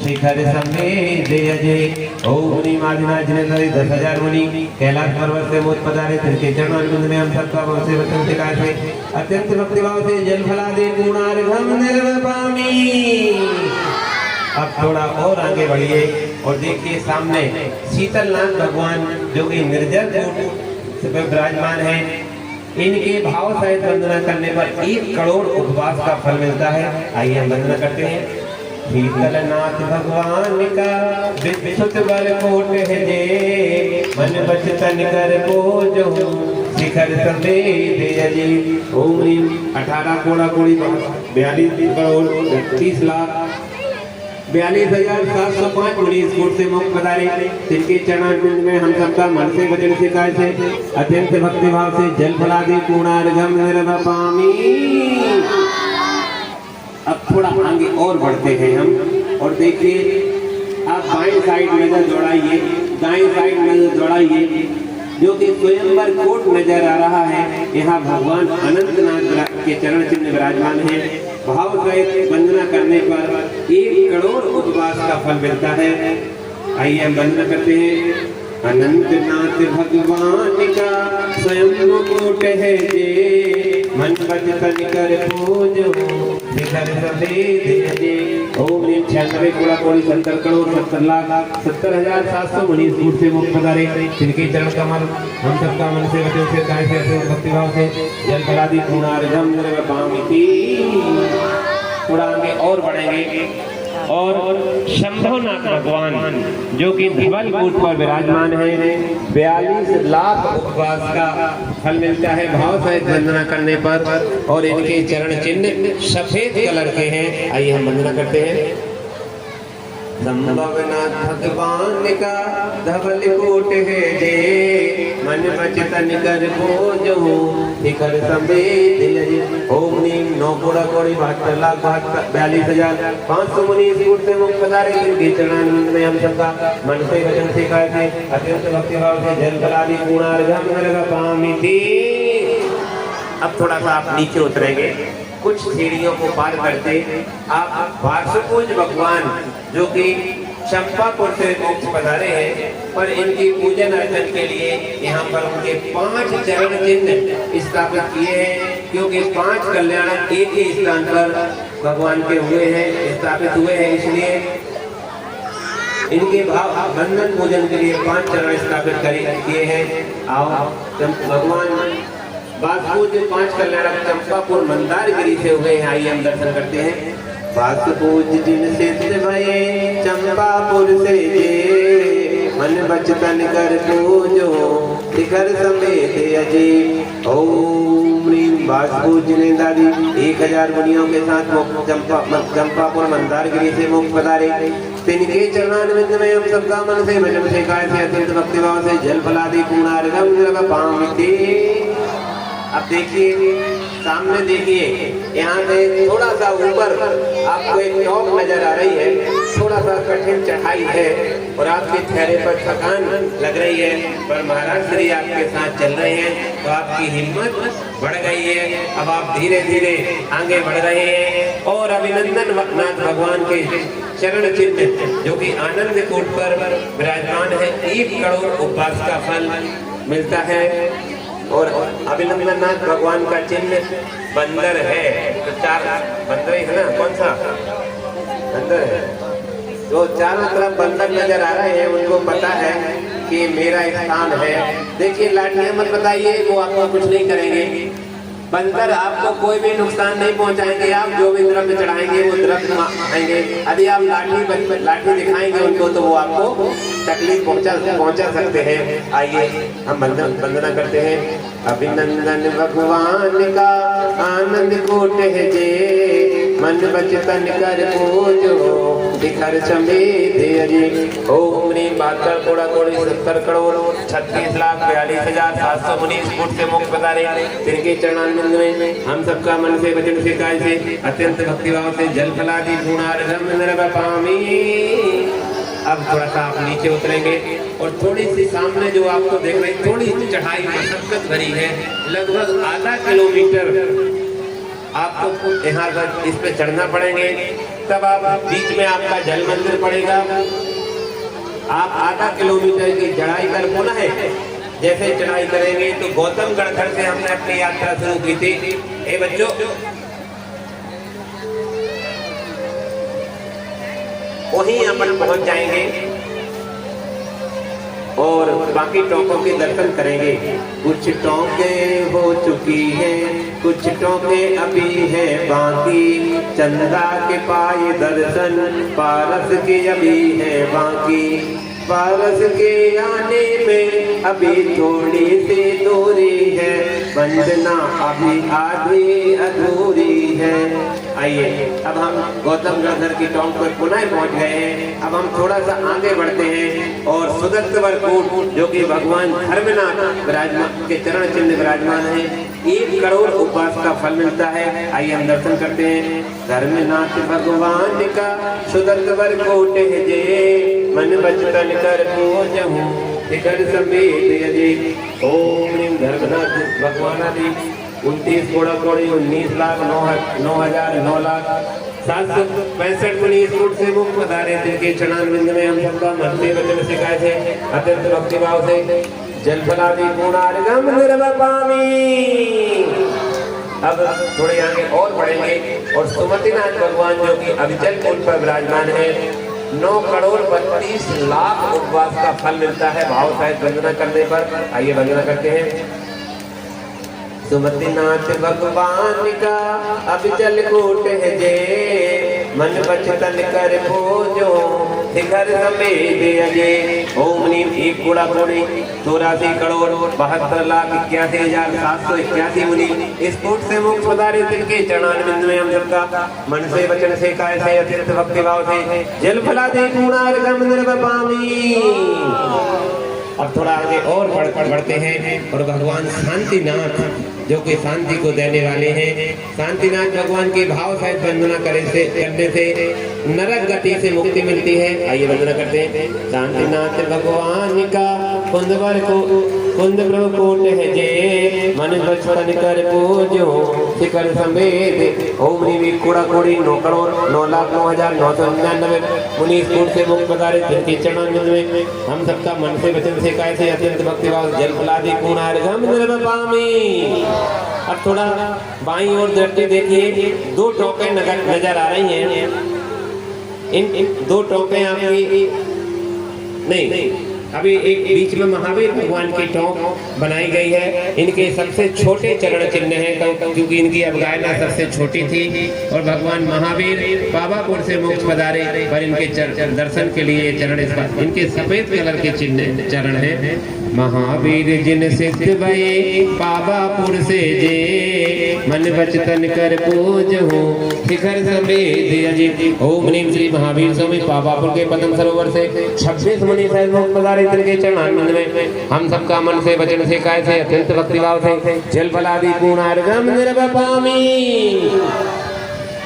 शिखर समेत अजय। ओम मुनि आदिनाथ जिनेन्द्र 10,000 मुनि कैलाश पर्वत से मोक्ष पधारे, तिनके चरणारविंद में हम सबका से वचन सिखाए थे। अत्यंत भक्तिभाव से जल फलादि गुणार्घम निर्वपामि। अब थोड़ा और आगे बढ़िए और देखिए सामने शीतलनाथ भगवान जो कि निर्जल कूट में विराजमान है। इनके भाव सहित वंदना करने पर 1 करोड़ उपवास का फल मिलता है। आइए हम वंदना करते हैं। शीतलनाथ भगवान का विद्युत बल कोट है जे, मन बचतन कर पूजो शिखर समेत अजय। ओम 18 कोड़ा कोड़ी 42 करोड़ 30 लाख 42,705 मुनि इस कोट से मोक्ष पधारे, जिनके चरणारविंद में हम सबका मन से वचन सिखाए थे। अत्यंत भक्तिभाव से जल फलादि पूर्णार्घम निर्वपामि। अब थोड़ा आगे और बढ़ते हैं हम और देखिए आप बाएं साइड नजर दौड़ाइए, दाएं साइड नजर दौड़ाइए, जो कि स्वयंवर कोट नजर आ रहा है। यहाँ भगवान अनंतनाथ के चरण चिन्ह विराजमान है। भाव सहित वंदना करने पर 1 करोड़ उपवास का फल मिलता है। आइए हम वंदना करते हैं। अनंतनाथ भगवान का स्वयं कोट है जे, मन बचतन कर पूजो शिखर समेत अजय। ओम 96 कोड़ा कोड़ी 70 करोड़ 70 लाख 70,700 मुनि इस कोट से मोक्ष पधारे, जिनके चरण कमल हम सबका मन से वचन से काय से भक्तिभाव से जल फलादि पूर्णार्घम निर्वपामि। थोड़ा आगे और बढ़ेंगे और शंभुनाथ भगवान जो कि धवल कूट पर विराजमान है, 42 लाख उपवास का फल मिलता है भाव सहित वंदना करने पर। और इनके चरण चिन्ह सफेद कलर के हैं। आइए हम वंदना करते हैं। संभवनाथ भगवान का धवल कोट है जे, मन बचतन कर पूजो शिखर समेत अजय। ओम 9 कोड़ा कोड़ी 72 लाख 42,500 मुनि इस कोट से मोक्ष पधारे, जिनके चरणारविंद में हम सबका मन से वचन सिखाए थे। अत्यंत भक्तिभाव से जल फलादि पूर्णार्घम निर्वपामि। अब थोड़ा सा आप नीचे उतरेंगे, कुछ सीढ़ियों को पार करते आप वासुपूज भगवान जो कि चंपापुर से मोक्ष पधारे हैं, पर इनकी पूजन अर्चन के लिए यहाँ पर उनके 5 चरण चिन्ह स्थापित किए हैं, क्योंकि 5 कल्याण एक ही स्थान पर भगवान के हुए हैं, स्थापित हुए हैं। इसलिए इनके भाव बंधन पूजन के लिए 5 चरण स्थापित किए हैं। आओ भगवान वासुपूज 5 कल्याणक चंपापुर मंदारगिरी से हुए हैं। आइए हम दर्शन करते हैं। वासुपूज जिन सिद्ध भये चंपापुर से जे, मन बचतन कर पूजो शिखर समेत अजय। ओम ह्रीं वासुपूज जिनेन्द्रादि 1000 मुनियों के साथ चंपापुर मंदारगिरी से मोक्ष पधारे, तिनके चरणारविंद में हम सबका मन से वचन सिखाए थे। अत्यंत भक्तिभाव से जल फलादि पूर्णार्घम निर्वपामि। अब देखिए सामने देखिए, यहाँ से थोड़ा सा ऊपर आपको एक टॉप नजर आ रही है। थोड़ा सा कठिन चढ़ाई है और आपके चेहरे पर थकान लग रही है, पर महाराज श्री आपके साथ चल रहे हैं तो आपकी हिम्मत बढ़ गई है। अब आप धीरे धीरे आगे बढ़ रहे हैं और अभिनंदन नाथ भगवान के चरण चिन्ह जो कि आनंद कूट पर विराजमान है, 1 करोड़ उपवास का फल मिलता है। और अभिनंदन नाथ भगवान का चिन्ह बंदर है, तो 4 बंदर है ना, कौन सा बंदर है? जो चारों तरफ बंदर नजर आ रहे हैं, उनको पता है कि मेरा स्थान है। देखिए लाठियां मत बताइए, वो आपको कुछ नहीं करेंगे। बंदर आपको कोई भी नुकसान नहीं पहुंचाएंगे। आप जो भी द्रव्य चढ़ाएंगे वो द्रव्य आएंगे। यदि आप लाठी दिखाएंगे उनको तो वो आपको तकलीफ पहुंचा सकते हैं। आइए हम वंदना करते हैं। अभिनंदन भगवान का आनंद कोट है जे, मन बचतन कर पूजो दिखर समेत अजे। ओम ह्रीं पाताल कोड़ा कोड़ी 70 करोड़ 36,42,719 फुट से मुक्त पधारे तिनके चरणारविंद में हम सबका मन से वचन से काय से अत्यंत भक्तिभाव से जल फलादि पूर्णार्घम निर्वपामि। अब थोड़ा सा आप नीचे उतरेंगे और थोड़ी सी सामने जो आपको देख रहे हैं थोड़ी चढ़ाई मशक्कत भरी है, लगभग आधा किलोमीटर आपको यहाँ तक इस पे चढ़ना पड़ेंगे। तब आप बीच में आपका जल मंदिर पड़ेगा। आप आधा किलोमीटर की चढ़ाई कर पुनः जैसे चढ़ाई करेंगे तो गौतम गढ़ से हमने अपनी यात्रा शुरू की थी। ए बच्चों, वहीं अपन पहुंच जाएंगे और बाकी टोकों के दर्शन करेंगे। कुछ टोकें हो चुकी हैं, कुछ टोकें अभी है बाकी, चंदा के पाए दर्शन पारस के अभी है बाकी। पारस के आने में अभी थोड़ी सी दूरी है, वंदना अभी आधी अधूरी है। आइए अब हम गौतम गढ़ की टॉप पर पुनः पहुंच गए हैं। अब हम थोड़ा सा आगे बढ़ते हैं और सुदत्तवर कूट जो कि भगवान धर्मनाथ विराजमान के चरण चिन्ह विराजमान है, 1 करोड़ उपवास का फल मिलता है। आइए हम दर्शन करते हैं। धर्मनाथ भगवान का सुदत्तवर कूट है जे, मन बचतन कर पूजहु दिखर समेत अजे। ओम ह्रीं धर्मनाथ भगवान आदि 29 कोड़ा कोड़ी 19,09,9,765 फुट से मुक्त पधारे तिनके चरणारविंद में हम सबका मन से वचन से काय से अत्यंत भक्तिभाव से जल फलादि पूर्णार्घम निर्वपामि। अब थोड़े आगे और बढ़ेंगे और सुमतिनाथ भगवान जो कि अविचल कुंड पर विराजमान है, 9 करोड़ 32 लाख उपवास का फल मिलता है भाव सहित वंदना करने पर। आइए वंदना करते हैं। सुमतिनाथ भगवान का अविचल कूट है जे, मन बचतन कर पूजो दिखर समेत अजे। ओम ह्रीं 1 कोड़ा कोड़ी 84 करोड़ 72,81,781 मुनि इस कूट से मुक्त पधारे तिनके चरणारविंद में हम सबका मन से वचन से काय से अत्यंत भक्तिभाव से जल फलादि पूर्णार्घम निर्वपामि। अब थोड़ा आगे और बढ़ते हैं और भगवान शांतिनाथ जो कि शांति को देने वाले हैं, शांतिनाथ भगवान की भाव सहित वंदना करने से नरक गति से मुक्ति मिलती है। आइए वंदना करते हैं। शांतिनाथ भगवान का कुंद प्रभु कूट है जे, मन बचतन कर पूजो शिखर समेत। ओम ह्रीं कोड़ा कोड़ी 9 करोड़ 9,09,999 मुनि कूट से मुक्त पधारे तिनके चरणारविंद में हम सबका मन से वचन से काय से अत्यंत भक्तिभाव जल फलादि पूर्णार्घम निर्वपामि। अब थोड़ा बाईं ओर दृष्टि देखिए, 2 टोकें नजर आ रही हैं। इन 2 टोकें आपकी नहीं, अभी एक बीच में महावीर भगवान की टोंक बनाई गई है। इनके सबसे छोटे चरण चिन्ह है क्योंकि इनकी अवगाहना सबसे छोटी थी और भगवान महावीर पावापुर से मुक्त पधारे पर इनके दर्शन के लिए चरण इनके सफेद कलर के चिन्ह चरण है। महावीर जिन सिद्ध भये पावापुर से जे, मन बचतन कर पूजहु शिखर समेत अजे। ओम ह्रीं श्री महावीर स्वामी पावापुर के पद्म सरोवर से 26 मुनि सहित मुक्त पधारे तिनके चरणारविंद में हम सबका मन से वचन से काय से अत्यंत भक्तिभाव से जल फलादि पूर्णार्घम निर्वपामि।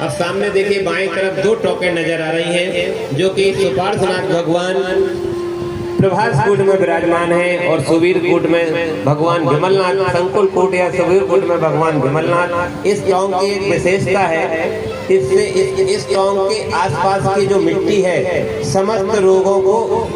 अब सामने देखिए बाएं तरफ 2 टोकें नजर आ रही हैं जो कि सुपार्श्वनाथ भगवान प्रभास कूट में विराजमान है और सुवीर कूट में भगवान विमलनाथ, संकुल कूट या सुवीर कूट में भगवान विमलनाथ। इस टोंक की एक विशेषता है, इससे इस टोंक के आसपास की जो मिट्टी है समस्त रोगों को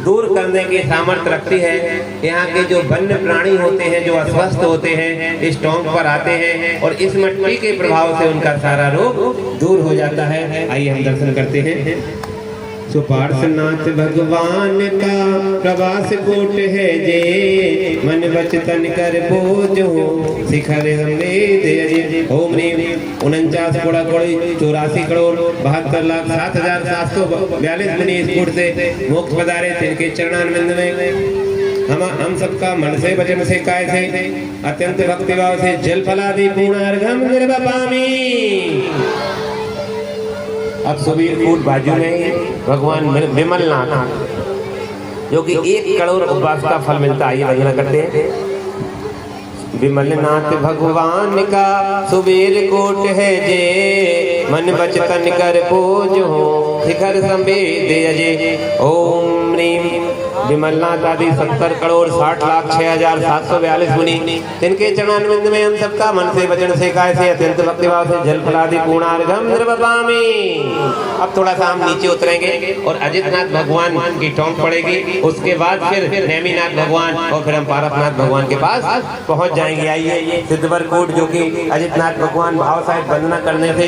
दूर करने की सामर्थ्य रखती है। यहाँ के जो वन्य प्राणी होते हैं जो अस्वस्थ होते हैं इस टोंक पर आते हैं और इस मिट्टी के प्रभाव से उनका सारा रोग दूर हो जाता है। आइए हम दर्शन करते हैं। सो पार्श्वनाथ भगवान का प्रवास कोट है जे, मन वचन कर पूजो शिखर समेत अजे। ओम ह्रीम 49 करोड़ 72,07,742 मुनि इस कूट से मोक्ष पधारे, तिनके चरणारविंद में हम सबका मन से वचन से काय से अत्यंत भक्तिभाव से जल फलादि पूर्ण अर्घम निर्वपामि। अब सुबीर कूट बाजू में भगवान विमलनाथ जो कि 1 करोड़ उपवास का फल मिलता है, ये वंदना करते हैं। विमलनाथ भगवान का सुबीर कोट है जे, मन वचन कर पूजो शिखर समेत अजे। ओम ह्रीम विमलनाथ आदि 70 करोड़ 60,06,742 मुनि, तिनके चरणारविंद में हम सबका मन से वचन से काय से अत्यंत भक्तिभाव से जल फलादि पूर्णार्घम निर्वपामि। अब थोड़ा सा हम नीचे उतरेंगे और अजितनाथ भगवान की टोंक पड़ेगी, उसके बाद फिर नेमिनाथ भगवान और फिर हम पारसनाथ भगवान के पास पहुंच जाएंगे। आइए सिद्धवर कूट जो कि अजितनाथ भगवान भाव साहिब वंदना करने से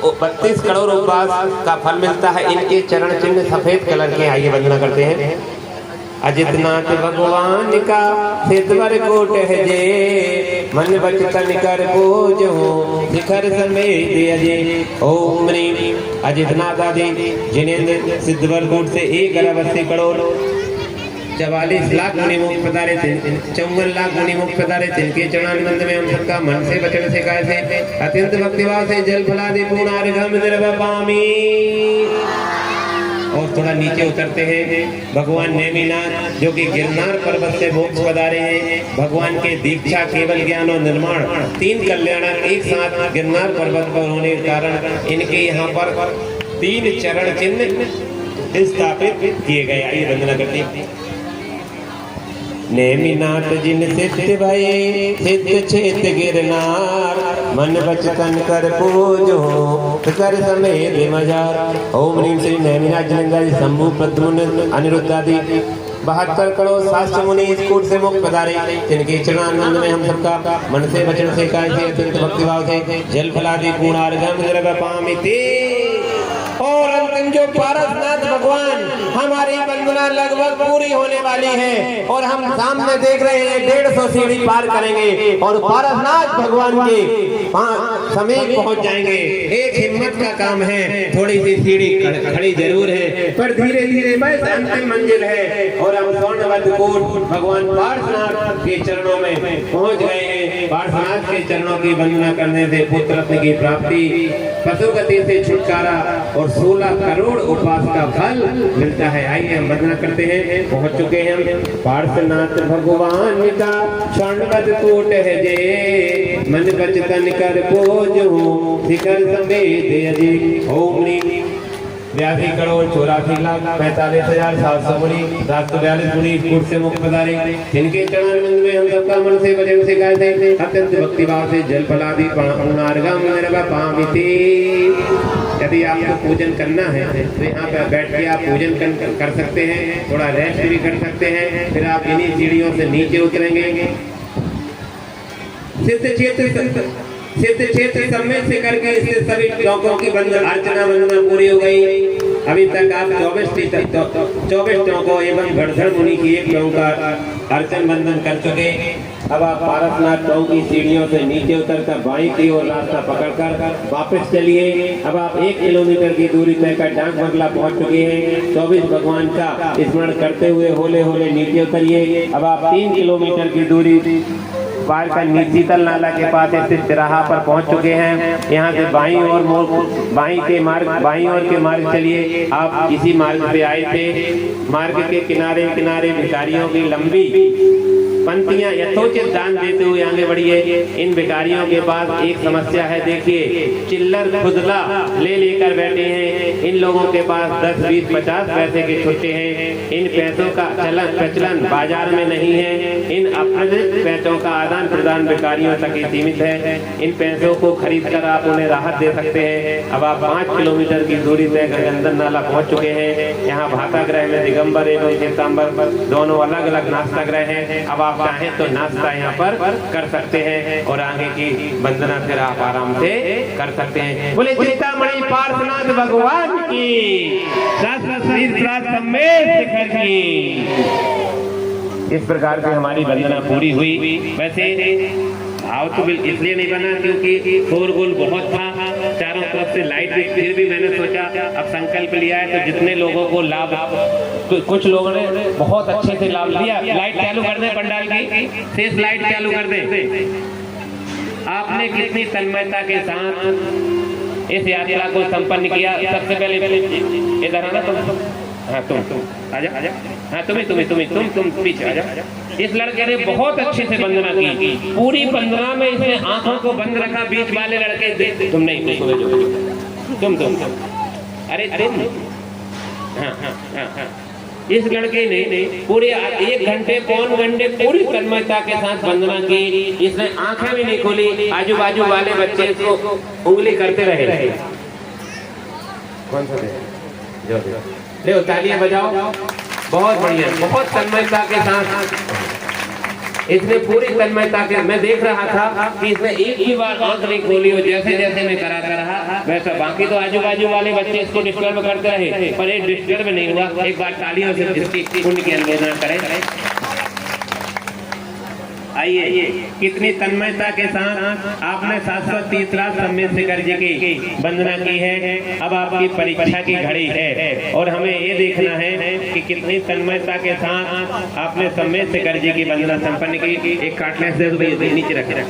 32 करोड़ उपवास का फल मिलता है। इनके चरण चिन्ह सफेद कलर के, आइए वंदना करते हैं। अजितनाथ भगवान का सिद्धवर कोट है जे, मन वचन कर पूजो शिखर समेत अजे। ओम ह्रीम अजितनाथ आदि जिनेंद्र सिद्धवर कोट से 1 अरब 80 करोड़ 44 लाख मुनि मुक्त पधारे, 54 लाख मुनि मुक्त पधारे, तिनके चरणारविंद में हम सबका मन से वचन से काय से अत्यंत भक्तिभाव से जल फलादि पूर्णार्घम निर्वपामि। और थोड़ा नीचे उतरते हैं। भगवान नेमिनाथ जो कि गिरनार पर्वत से मोक्ष पधारे हैं, भगवान के दीक्षा केवल ज्ञान और निर्माण 3 कल्याण एक साथ गिरनार पर्वत पर होने के कारण इनके यहाँ पर 3 चरण चिन्ह स्थापित किए गए। आइए वंदना करते हैं। नेमिनाथ जिन सिद्ध भये सिद्ध क्षेत गिरनार, मन वचन कर पूजो शिखर समेत मजार। ओम ह्रीम श्री नेमिनाथ जिनेंद्र शंभु प्रद्युम्न अनिरुद्ध आदि 72 करोड़ 700 मुनि इस कूट से मुक्त पधारे, जिनके चरणारविंद में हम सबका मन से वचन से काय से अत्यंत भक्तिभाव से जल फलादि पूर्णार्घम निर्वपामि। और अंतिम जो पारसनाथ भगवान, हमारी वंदना लगभग पूरी होने वाली है और हम सामने देख रहे हैं 150 सीढ़ी पार करेंगे और पारसनाथ भगवान के समीप पहुंच जाएंगे। एक हिम्मत का काम है, थोड़ी सी सीढ़ी खड़ी जरूर है पर धीरे धीरे बस अंतिम मंजिल है और हम स्वर्णवत कूट भगवान पारसनाथ के चरणों में पहुंच गए हैं। पारसनाथ के चरणों की वंदना करने से पुत्र रत्न की प्राप्ति, पशुगति से छुटकारा और 16 करोड़ उपवास का फल मिलता है। आइए हम वंदना करते हैं। पहुंच चुके हैं हम। पार्श्वनाथ भगवान का स्वर्णवत कूट है जे, मन वचन कर पूजो शिखर समेत अजे। ओम ह्रीम 82 करोड़ 84 लाख 45,700 मुनि 742 मुनि कूट से मुक्त पधारे, जिनके चरणारविंद में हम सबका मन से वचन से काय से अत्यंत भक्तिभाव से जल फलादि पूर्णार्घम निर्वपामि। यदि आपको पूजन करना है तो यहाँ पर बैठ के आप पूजन कर सकते हैं, थोड़ा रेस्ट भी कर सकते हैं, फिर आप इन्हीं सीढ़ियों से नीचे उतरेंगे। सिद्ध क्षेत्र समय से करके इससे सभी चौकों की अर्चना वंदना पूरी हो गई। अभी तक आप 24 चौकों एवं गढ़धर मुनि की 1 चौक का अर्चन वंदन कर चुके। अब आप पारसनाथ चौक की सीढ़ियों से नीचे उतरकर बाईं की ओर रास्ता पकड़कर वापस चलिए। अब आप 1 किलोमीटर की दूरी तय कर डाक बंगला पहुंच चुके हैं। 24 भगवान का स्मरण करते हुए होले होले नीचे उतरिए। अब आप 3 किलोमीटर की दूरी पार कर शीतल नाला के पास स्थित तिराहा पर पहुंच चुके हैं। यहाँ से बाईं ओर के मार्ग चलिए। आप इसी मार्ग पे आए थे। मार्ग के किनारे किनारे भिखारियों की लंबी पंक्तियां यथोचित दान देते हुए आगे बढ़िए। इन भिखारियों के पास एक समस्या है, देखिए चिल्लर खुदला ले लेकर बैठे हैं। इन लोगों के पास 10, 20, 50 पैसे के छुट्टे हैं। इन पैसों का प्रचलन बाजार में नहीं है। इन अप्रचलित पैसों का आदान प्रदान भिखारियों तक ही सीमित है। इन पैसों को खरीद कर आप उन्हें राहत दे सकते हैं। अब आप 5 किलोमीटर की दूरी तय कर अंदर नाला पहुँच चुके हैं। यहाँ भातागृह में दिगंबर एवं श्वेतांबर दोनों अलग अलग नाश्ता गृह हैं। अब आप आप चाहें तो नाश्ता यहाँ पर कर सकते हैं और आगे की वंदना फिर आप आराम से कर सकते हैं। बोले चिंतामणि पार्श्वनाथ भगवान की, इस प्रकार से हमारी वंदना पूरी हुई। वैसे भाव तो इसलिए नहीं बना क्योंकि शोरगुल बहुत था, चारों तरफ से लाइट भी, फिर भी मैंने सोचा अब संकल्प लिया है तो जितने लोगों को लाभ, तो कुछ लोगों ने बहुत अच्छे से लाभ लिया। लाइट चालू कर दें पंडाल की, शेष लाइट चालू कर दें। आपने कितनी तन्मयता के साथ इस यात्रा को संपन्न किया। सबसे पहले इधर आना तुम, हाँ तुम आजा, हाँ तुम पीछे आजा। इस लड़के ने बहुत अच्छे से वंदना की, पूरी वंदना में इसने आंखों को बंद रखा। बीच वाले लड़के तुम नहीं, तुम अरे हाँ। इस लड़के ने पूरे 1 घंटे पौन घंटे पूरी तन्मयता के साथ वंदना की। इसने आंखें भी नहीं खोली। आजू बाजू वाले बच्चे इसको उंगली करते रहे। कौन सा जो ले तालियां बजाओ, बहुत बढ़िया, बहुत तन्मयता के साथ इसने पूरी तन्मयता के, मैं देख रहा था कि इसने एक ही बार आंख नहीं खोली और जैसे जैसे मैं कराता रहा वैसा। बाकी तो आजू बाजू वाले बच्चे इसको डिस्टर्ब करते रहे पर ये डिस्टर्ब नहीं हुआ। एक बार तालियों से इसकी पुण्य की अनुमोदना करें। आइए, कितनी तन्मयता के साथ आपने 730 लाख सम्मेद जी की वंदना की है। अब आपकी परीक्षा की घड़ी है और हमें ये देखना है कि कितनी तन्मयता के साथ आपने सम्मेद जी की वंदना संपन्न की। एक काटने से नीचे रखे।